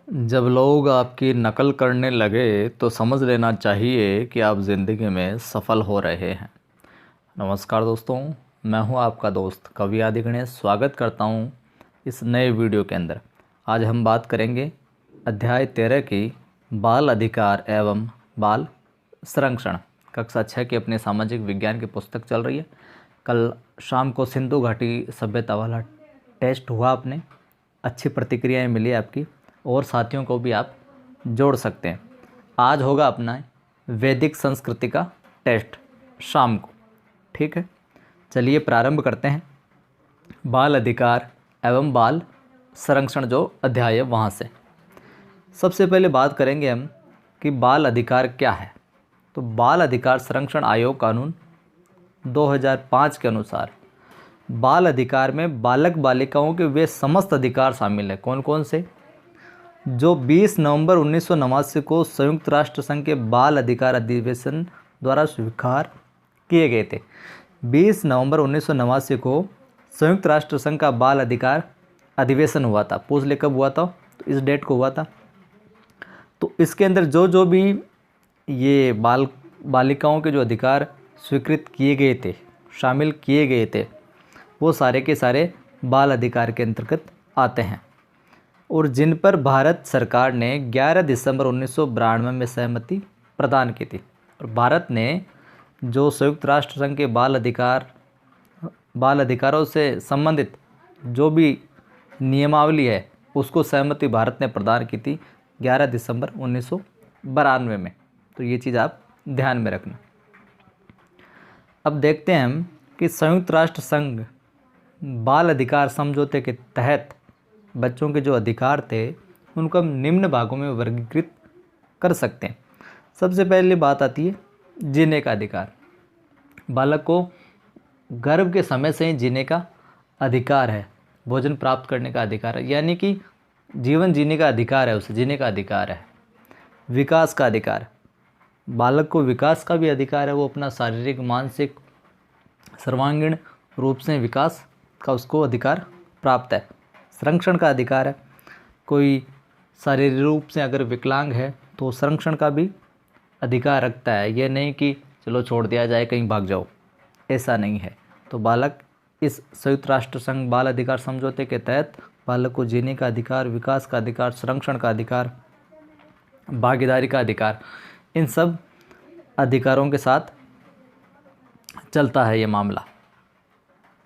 जब लोग आपकी नकल करने लगे तो समझ लेना चाहिए कि आप ज़िंदगी में सफल हो रहे हैं। नमस्कार दोस्तों, मैं हूं आपका दोस्त कवि आदि गणेश। स्वागत करता हूं इस नए वीडियो के अंदर। आज हम बात करेंगे अध्याय 13 की बाल अधिकार एवं बाल संरक्षण। कक्षा 6 की अपने सामाजिक विज्ञान की पुस्तक चल रही है। कल शाम को सिंधु घाटी सभ्यता वाला टेस्ट हुआ, आपने अच्छी प्रतिक्रियाएं मिली आपकी, और साथियों को भी आप जोड़ सकते हैं। आज होगा अपना वैदिक संस्कृति का टेस्ट शाम को, ठीक है। चलिए प्रारंभ करते हैं। बाल अधिकार एवं बाल संरक्षण जो अध्याय है वहाँ से सबसे पहले बात करेंगे हम कि बाल अधिकार क्या है। तो बाल अधिकार संरक्षण आयोग कानून 2005 के अनुसार बाल अधिकार में बालक बालिकाओं के वे समस्त अधिकार शामिल हैं। कौन कौन से? जो 20 नवंबर 1989 को संयुक्त राष्ट्र संघ के बाल अधिकार अधिवेशन द्वारा स्वीकार किए गए थे। 20 नवंबर 1989 को संयुक्त राष्ट्र संघ का बाल अधिकार अधिवेशन हुआ था। पूछ ले कब हुआ था? तो इस डेट को हुआ था। तो इसके अंदर जो भी ये बालिकाओं के जो अधिकार स्वीकृत किए गए थे, शामिल किए गए थे, वो सारे के सारे बाल अधिकार के अंतर्गत आते हैं, और जिन पर भारत सरकार ने 11 दिसंबर 1992 में सहमति प्रदान की थी। और भारत ने जो संयुक्त राष्ट्र संघ के बाल अधिकारों से संबंधित जो भी नियमावली है उसको सहमति भारत ने प्रदान की थी 11 दिसंबर 1992 में। तो ये चीज़ आप ध्यान में रखना। अब देखते हैं हम कि संयुक्त राष्ट्र संघ बाल अधिकार समझौते के तहत बच्चों के जो अधिकार थे उनको हम निम्न भागों में वर्गीकृत कर सकते हैं। सबसे पहले बात आती है जीने का अधिकार। बालक को गर्भ के समय से ही जीने का अधिकार है, भोजन प्राप्त करने का अधिकार है, यानी कि जीवन जीने का अधिकार है, उसे जीने का अधिकार है। विकास का अधिकार, बालक को विकास का भी अधिकार है, वो अपना शारीरिक मानसिक सर्वांगीण रूप से विकास का उसको अधिकार प्राप्त है। संरक्षण का अधिकार है, कोई शारीरिक रूप से अगर विकलांग है तो संरक्षण का भी अधिकार रखता है। ये नहीं कि चलो छोड़ दिया जाए, कहीं भाग जाओ, ऐसा नहीं है। तो बालक इस संयुक्त राष्ट्र संघ बाल अधिकार समझौते के तहत बालक को जीने का अधिकार, विकास का अधिकार, संरक्षण का अधिकार, भागीदारी का अधिकार, इन सब अधिकारों के साथ चलता है ये मामला।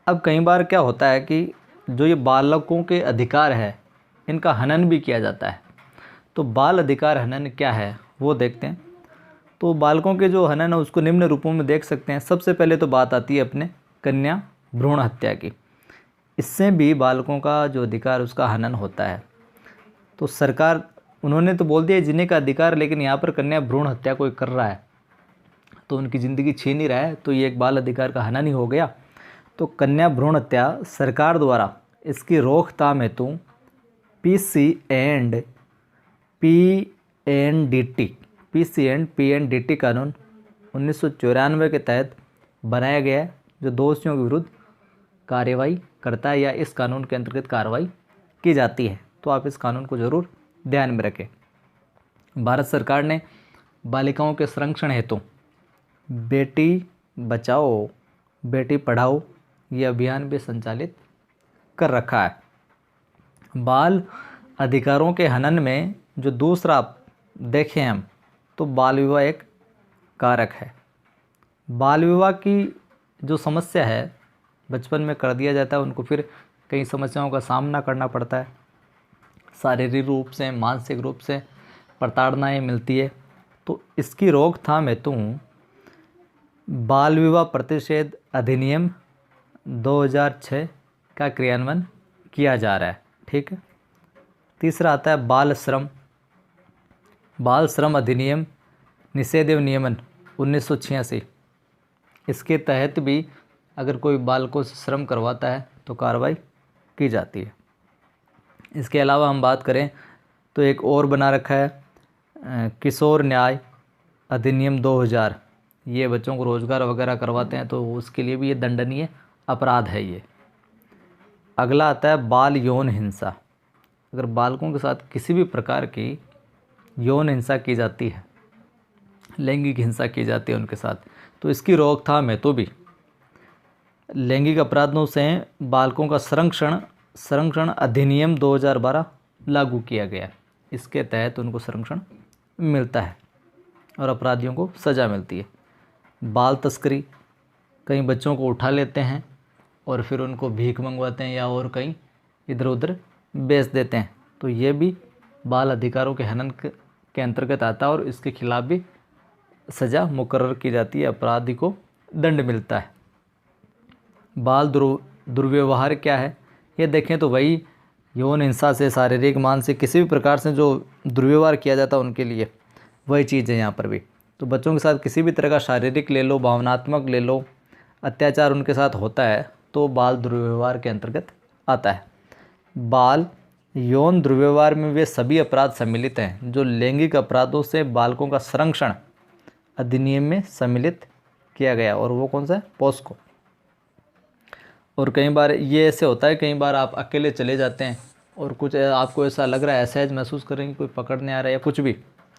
अब कई बार क्या होता है कि जो ये बालकों के अधिकार है इनका हनन भी किया जाता है। तो बाल अधिकार हनन क्या है वो देखते हैं। तो बालकों के जो हनन है उसको निम्न रूपों में देख सकते हैं। सबसे पहले तो बात आती है अपने कन्या भ्रूण हत्या की। इससे भी बालकों का जो अधिकार उसका हनन होता है। तो सरकार, उन्होंने तो बोल दिया जीने का अधिकार, लेकिन यहाँ पर कन्या भ्रूण हत्या कोई कर रहा है तो उनकी ज़िंदगी छीन ही रहा है, तो ये एक बाल अधिकार का हनन ही हो गया। तो कन्या भ्रूण हत्या सरकार द्वारा इसकी रोकथाम हेतु पीसी एंड पीएनडीटी कानून 1994 के तहत बनाया गया है, जो दोषियों के विरुद्ध कार्रवाई करता है या इस कानून के अंतर्गत कार्रवाई की जाती है। तो आप इस कानून को ज़रूर ध्यान में रखें। भारत सरकार ने बालिकाओं के संरक्षण हेतु बेटी बचाओ बेटी पढ़ाओ ये अभियान भी संचालित कर रखा है। बाल अधिकारों के हनन में जो दूसरा देखें हम, तो बाल विवाह एक कारक है। बाल विवाह की जो समस्या है बचपन में कर दिया जाता है, उनको फिर कई समस्याओं का सामना करना पड़ता है। शारीरिक रूप से, मानसिक रूप से प्रताड़नाएं मिलती है। तो इसकी रोकथाम हेतु बाल विवाह प्रतिषेध अधिनियम 2006 का क्रियान्वयन किया जा रहा है, ठीक है। तीसरा आता है बाल श्रम। बाल श्रम अधिनियम निषेध एवं नियमन 1986। इसके तहत भी अगर कोई बालकों से श्रम करवाता है तो कार्रवाई की जाती है। इसके अलावा हम बात करें तो एक और बना रखा है किशोर न्याय अधिनियम 2000। ये बच्चों को रोज़गार वगैरह करवाते हैं तो उसके लिए भी ये दंडनीय अपराध है ये। अगला आता है बाल यौन हिंसा। अगर बालकों के साथ किसी भी प्रकार की यौन हिंसा की जाती है, लैंगिक हिंसा की जाती है उनके साथ, तो इसकी रोकथाम है तो भी लैंगिक अपराधों से बालकों का संरक्षण अधिनियम 2012 लागू किया गया। इसके तहत उनको संरक्षण मिलता है और अपराधियों को सज़ा मिलती है। बाल तस्करी, कई बच्चों को उठा लेते हैं और फिर उनको भीख मंगवाते हैं या और कहीं इधर उधर बेच देते हैं, तो ये भी बाल अधिकारों के हनन के अंतर्गत आता है और इसके खिलाफ भी सज़ा मुकर्रर की जाती है, अपराधी को दंड मिलता है। बाल दुर्व्यवहार क्या है, ये देखें तो वही यौन हिंसा से, शारीरिक, मानसिक किसी भी प्रकार से जो दुर्व्यवहार किया जाता है उनके लिए, वही चीज़ है यहाँ पर भी। तो बच्चों के साथ किसी भी तरह का शारीरिक ले लो, भावनात्मक ले लो, अत्याचार उनके साथ होता है तो बाल दुर्व्यवहार के अंतर्गत आता है। बाल यौन दुर्व्यवहार में वे सभी अपराध सम्मिलित हैं जो लैंगिक अपराधों से बालकों का संरक्षण अधिनियम में सम्मिलित किया गया, और वो कौन सा है, पोस्को। और कई बार ये ऐसे होता है, कई बार आप अकेले चले जाते हैं और कुछ आपको ऐसा लग रहा है, असहज महसूस करेंगे, कोई पकड़ने आ रहा है या कुछ भी,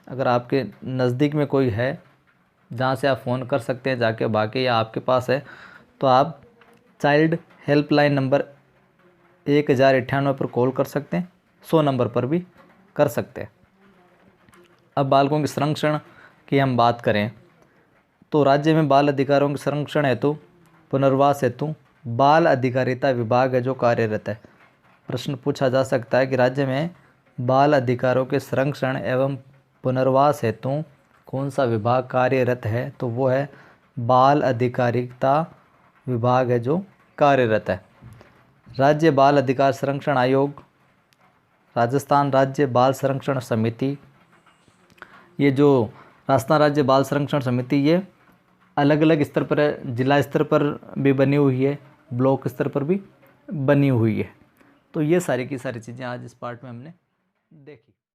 अगर आपके नज़दीक में कोई है जहाँ से आप फ़ोन कर सकते हैं जाके भागे, या आपके पास है, तो आप चाइल्ड हेल्पलाइन नंबर 1098 पर कॉल कर सकते हैं, 100 नंबर पर भी कर सकते हैं। अब बालकों के संरक्षण की हम बात करें तो राज्य में बाल अधिकारों के संरक्षण हेतु, पुनर्वास हेतु बाल अधिकारिता विभाग है जो कार्यरत है। प्रश्न पूछा जा सकता है कि राज्य में बाल अधिकारों के संरक्षण एवं पुनर्वास हेतु कौन सा विभाग कार्यरत है, तो वो है बाल अधिकारिता विभाग है जो कार्यरत है। राज्य बाल अधिकार संरक्षण आयोग, राजस्थान राज्य बाल संरक्षण समिति, ये जो राजस्थान राज्य बाल संरक्षण समिति ये अलग अलग स्तर पर है, जिला स्तर पर भी बनी हुई है, ब्लॉक स्तर पर भी बनी हुई है। तो ये सारी की सारी चीज़ें आज इस पार्ट में हमने देखी।